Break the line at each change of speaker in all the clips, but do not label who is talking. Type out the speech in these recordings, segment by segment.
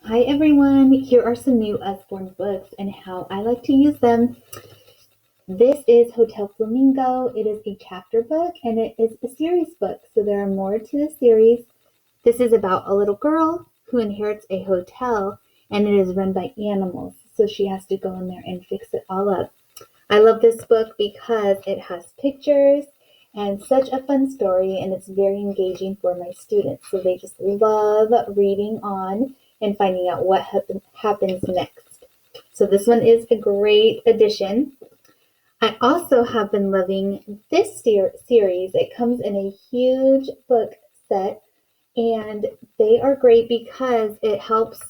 Hi everyone, here are some new Usborne books and how I like to use them. This is Hotel Flamingo. It is a chapter book and it is a series book, so there are more to the series. This is about a little girl who inherits a hotel and it is run by animals, so she has to go in there and fix it all up. I love this book because it has pictures and such a fun story, and it's very engaging for my students. So they just love reading on and finding out what happens next. So this one is a great addition. I also have been loving this series. It comes in a huge book set, and they are great because it helps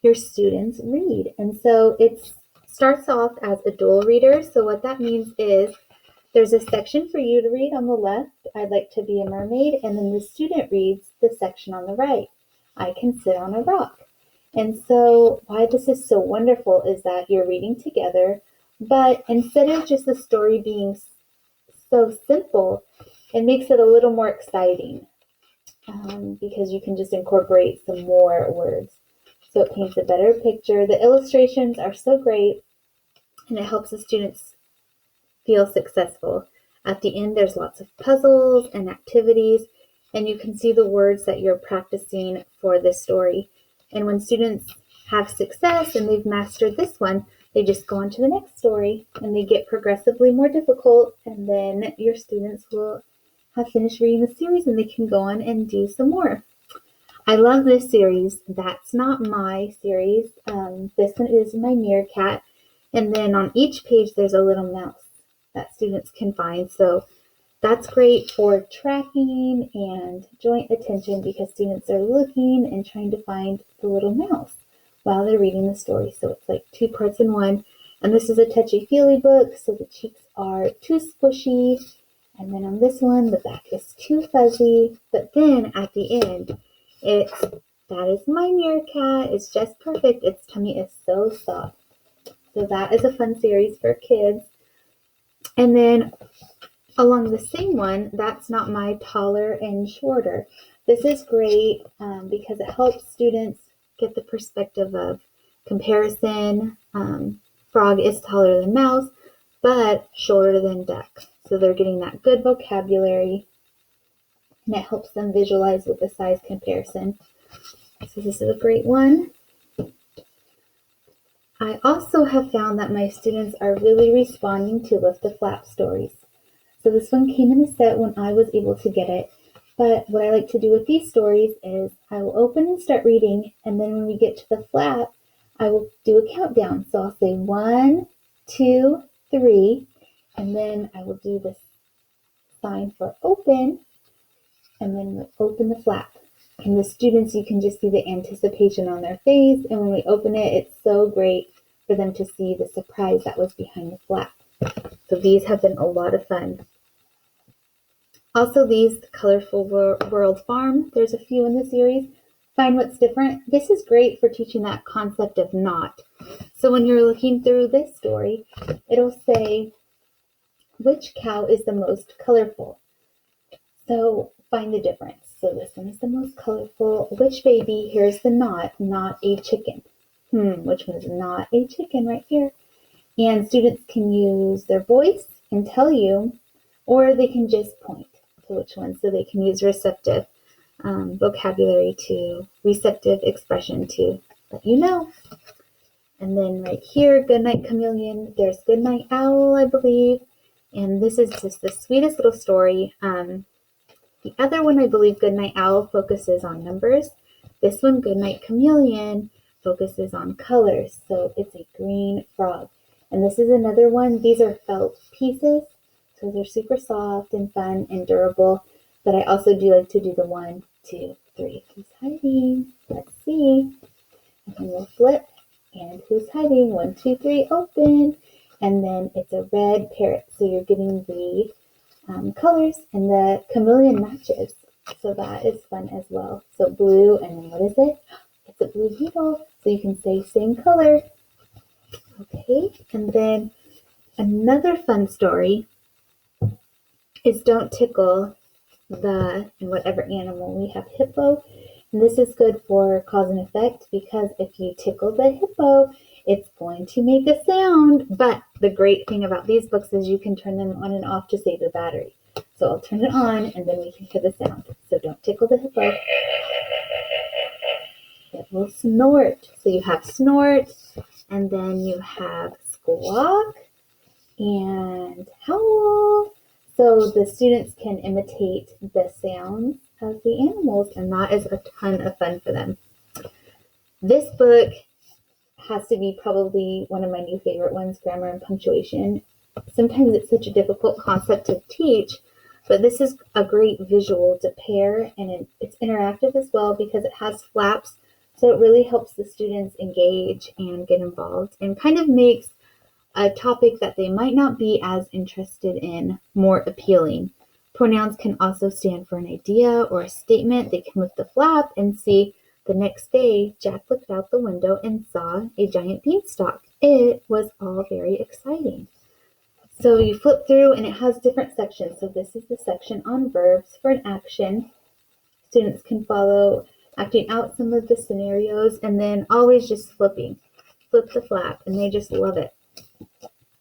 your students read. And so it starts off as a dual reader. So what that means is there's a section for you to read on the left, I'd like to be a mermaid, and then the student reads the section on the right, I can sit on a rock. And so why this is so wonderful is that you're reading together, but instead of just the story being so simple, it makes it a little more exciting because you can just incorporate some more words. So it paints a better picture. The illustrations are so great, and it helps the students feel successful. At the end, there's lots of puzzles and activities, and you can see the words that you're practicing for this story. And when students have success and they've mastered this one, they just go on to the next story, and they get progressively more difficult, and then your students will have finished reading the series and they can go on and do some more. I love this series. That's not my series. This one is my meerkat, and then on each page there's a little mouse that students can find. So that's great for tracking and joint attention because students are looking and trying to find the little mouse while they're reading the story. So it's like two parts in one. And this is a touchy-feely book, so the cheeks are too squishy. And then on this one, the back is too fuzzy. But then at the end, that is my meerkat. It's just perfect. Its tummy is so soft. So that is a fun series for kids. And then along the same one, that's not my taller and shorter. This is great because it helps students get the perspective of comparison. Frog is taller than mouse, but shorter than duck. So they're getting that good vocabulary, and it helps them visualize with the size comparison. So this is a great one. I also have found that my students are really responding to Lift the Flap stories. So this one came in a set when I was able to get it. But what I like to do with these stories is I will open and start reading, and then when we get to the flap, I will do a countdown. So I'll say 1, 2, 3, and then I will do the sign for open, and then we'll open the flap. And the students, you can just see the anticipation on their face, and when we open it, it's so great for them to see the surprise that was behind the flap. So these have been a lot of fun. Also, these Colorful World Farm, there's a few in the series. Find what's different. This is great for teaching that concept of not. So when you're looking through this story, it'll say, which cow is the most colorful? So find the difference. So this one is the most colorful. Which baby? Here's the not a chicken. Which one is not a chicken right here? And students can use their voice and tell you, or they can just point to which one. So they can use receptive vocabulary to receptive expression to let you know. And then right here, Goodnight Chameleon, there's Goodnight Owl, I believe. And this is just the sweetest little story. The other one, I believe, Goodnight Owl, focuses on numbers. This one, Goodnight Chameleon, focuses on colors. So it's a green frog. And this is another one. These are felt pieces. So they're super soft and fun and durable. But I also do like to do the 1, 2, 3. Who's hiding? Let's see. And then we'll flip. And who's hiding? 1, 2, 3, open. And then it's a red parrot. So you're getting the colors, and the chameleon matches. So that is fun as well. So blue, and then what is it? It's a blue beetle. So you can say same color. Okay, and then another fun story is Don't Tickle and whatever animal. We have hippo, And this is good for cause and effect because if you tickle the hippo, it's going to make a sound. But the great thing about these books is you can turn them on and off to save the battery. So I'll turn it on and then we can hear the sound. So don't tickle the hippo. It will snort. So you have snort, and then you have squawk and howl. So the students can imitate the sounds of the animals, and that is a ton of fun for them. This book has to be probably one of my new favorite ones, Grammar and Punctuation. Sometimes it's such a difficult concept to teach, but this is a great visual to pair, and it's interactive as well because it has flaps, so it really helps the students engage and get involved and kind of makes a topic that they might not be as interested in more appealing. Pronouns can also stand for an idea or a statement. They can lift the flap and see, the next day, Jack looked out the window and saw a giant beanstalk. It was all very exciting. So you flip through and it has different sections. So this is the section on verbs for an action. Students can follow acting out some of the scenarios and then always just flipping. Flip the flap and they just love it.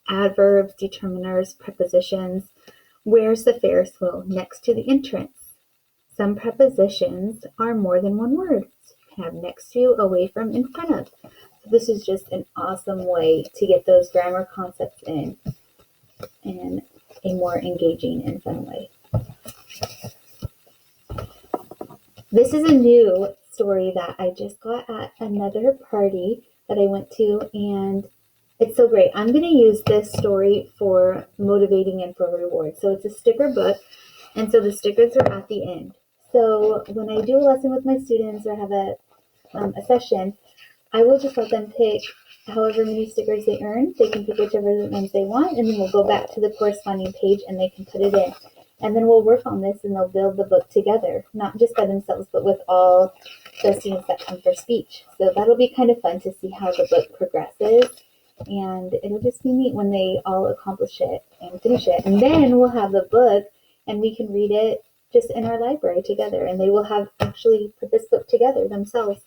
Adverbs, determiners, prepositions. Where's the Ferris wheel? Next to the entrance. Some prepositions are more than one word. So you can have next to, away from, in front of. So this is just an awesome way to get those grammar concepts in a more engaging and fun way. This is a new story that I just got at another party that I went to, and it's so great. I'm going to use this story for motivating and for reward. So it's a sticker book, and so the stickers are at the end. So when I do a lesson with my students or have a session, I will just let them pick however many stickers they earn. They can pick whichever ones they want, and then we'll go back to the corresponding page and they can put it in. And then we'll work on this and they'll build the book together, not just by themselves, but with all the students that come for speech. So that'll be kind of fun to see how the book progresses. And it'll just be neat when they all accomplish it and finish it. And then we'll have the book and we can read it just in our library together. And they will have actually put this book together themselves.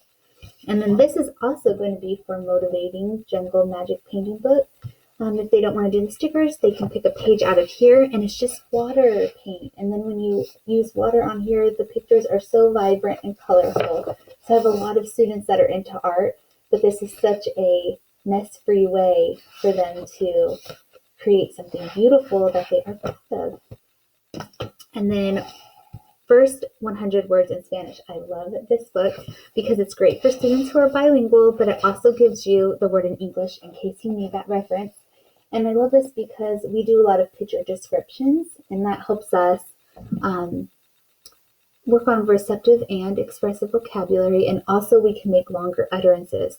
And then this is also going to be for motivating jungle magic painting book. If they don't want to do the stickers, they can pick a page out of here and it's just water paint. And then when you use water on here, the pictures are so vibrant and colorful. So I have a lot of students that are into art, but this is such a mess-free way for them to create something beautiful that they are proud of. And then First 100 Words in Spanish. I love this book because it's great for students who are bilingual, but it also gives you the word in English in case you need that reference. And I love this because we do a lot of picture descriptions, and that helps us work on receptive and expressive vocabulary, and also we can make longer utterances.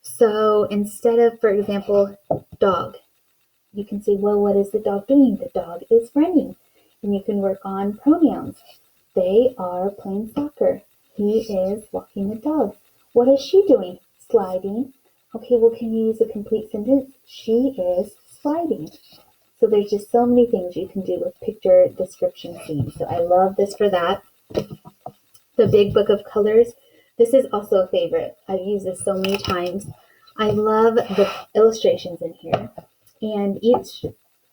So instead of, for example, dog, you can say, well, what is the dog doing? The dog is running. And you can work on pronouns. They are playing soccer. He is walking the dog. What is she doing? Sliding. Okay, well, can you use a complete sentence? She is sliding. So there's just so many things you can do with picture description scenes. So I love this for that. The Big Book of Colors. This is also a favorite. I've used this so many times. I love the illustrations in here. And each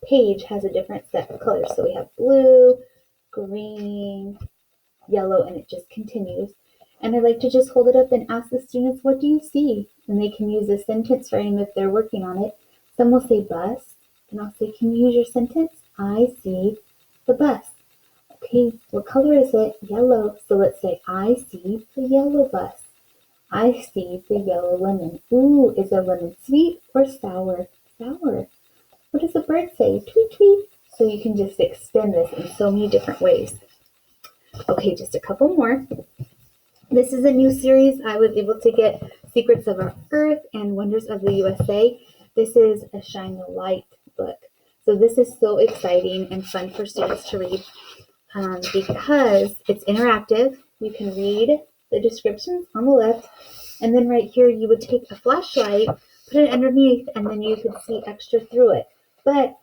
page has a different set of colors. So we have blue, green, yellow, and it just continues. And I like to just hold it up and ask the students, what do you see? And they can use a sentence frame if they're working on it. Some will say bus, and I'll say, can you use your sentence? I see the bus. Okay, what color is it? Yellow. So let's say, I see the yellow bus. I see the yellow lemon. Ooh, is a lemon sweet or sour? Sour. What does the bird say? Tweet, tweet. So you can just extend this in so many different ways. Okay, just a couple more. This is a new series. I was able to get Secrets of Our Earth and Wonders of the USA. This is a Shine the Light book. So this is so exciting and fun for students to read because it's interactive. You can read the descriptions on the left, and then right here you would take a flashlight, put it underneath, and then you could see extra through it. But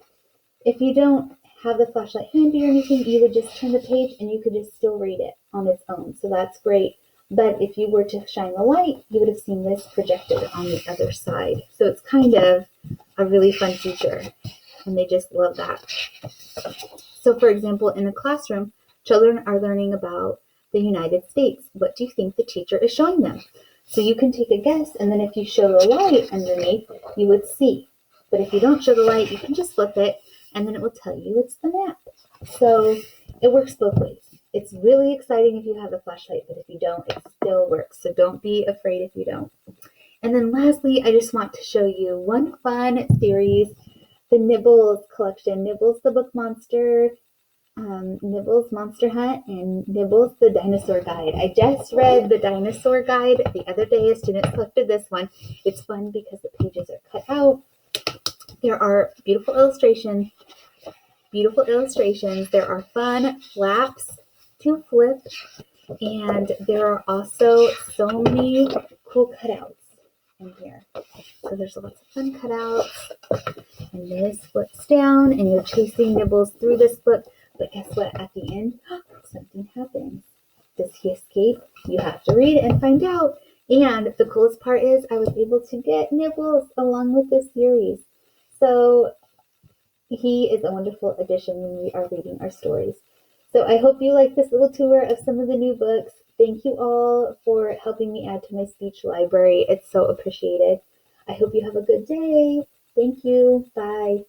if you don't have the flashlight handy or anything, you would just turn the page and you could just still read it on its own. So that's great But if you were to shine the light, you would have seen this projected on the other side. So it's kind of a really fun feature, and they just love that. So for example, in a classroom, children are learning about the United States. What do you think the teacher is showing them? So you can take a guess, and then if you show the light underneath, you would see. But if you don't show the light, you can just flip it, and then it will tell you it's the map. So it works both ways. It's really exciting if you have a flashlight, but if you don't, it still works. So don't be afraid if you don't. And then lastly, I just want to show you one fun series, the Nibbles collection. Nibbles the Book Monster, Nibbles Monster Hunt, and Nibbles the Dinosaur Guide. I just read the Dinosaur Guide the other day. A student selected this one. It's fun because the pages are cut out. There are beautiful illustrations. There are fun flaps to flip, and there are also so many cool cutouts in here. So there's lots of fun cutouts, and this flips down, and you're chasing Nibbles through this book. But guess what? At the end, something happens. Does he escape? You have to read and find out. And the coolest part is I was able to get Nibbles along with this series. So he is a wonderful addition when we are reading our stories. So I hope you like this little tour of some of the new books. Thank you all for helping me add to my speech library. It's so appreciated. I hope you have a good day. Thank you. Bye.